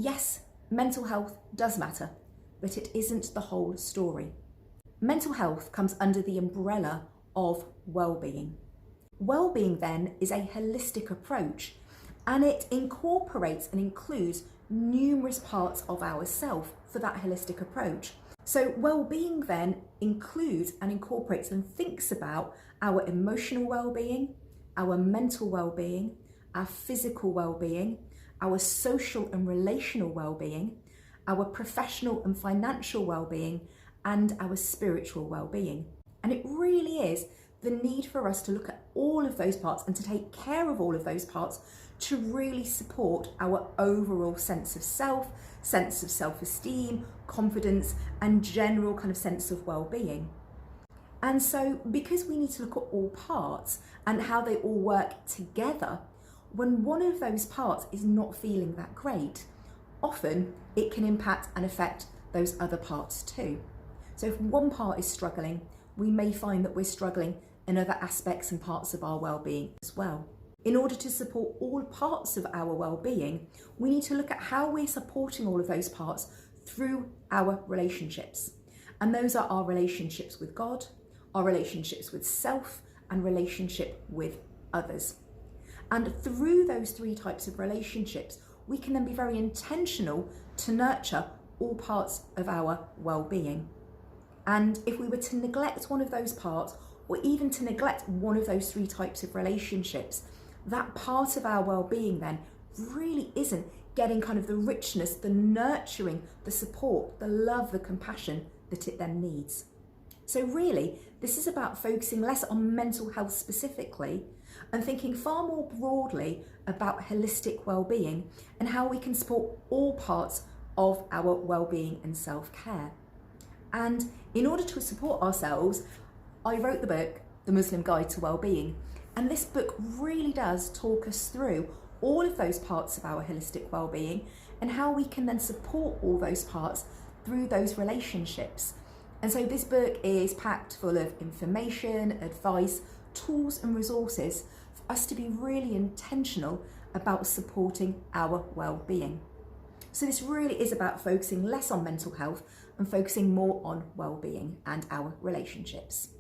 Yes, mental health does matter, but it isn't the whole story. Mental health comes under the umbrella of well-being. Well-being then is a holistic approach, and it incorporates and includes numerous parts of ourself for that holistic approach. So well-being then includes and incorporates and thinks about our emotional well-being, our mental well-being, our physical well-being, our social and relational well-being, our professional and financial well-being, and our spiritual well-being. And it really is the need for us to look at all of those parts and to take care of all of those parts to really support our overall sense of self, sense of self-esteem, confidence, and general kind of sense of well-being. And so because we need to look at all parts and how they all work together, when one of those parts is not feeling that great, often it can impact and affect those other parts too. So if one part is struggling, we may find that we're struggling in other aspects and parts of our well-being as well. In order to support all parts of our well-being, we need to look at how we're supporting all of those parts through our relationships. And those are our relationships with God, our relationships with self, and relationship with others. And through those three types of relationships, we can then be very intentional to nurture all parts of our well-being. And if we were to neglect one of those parts, or even to neglect one of those three types of relationships, that part of our well-being then really isn't getting kind of the richness, the nurturing, the support, the love, the compassion that it then needs. So really, this is about focusing less on mental health specifically and thinking far more broadly about holistic well-being and how we can support all parts of our well-being and self-care. And in order to support ourselves, I wrote the book, The Muslim Guide to Wellbeing. And this book really does talk us through all of those parts of our holistic well-being and how we can then support all those parts through those relationships. And so this book is packed full of information, advice, tools and resources for us to be really intentional about supporting our well-being. So this really is about focusing less on mental health and focusing more on well-being and our relationships.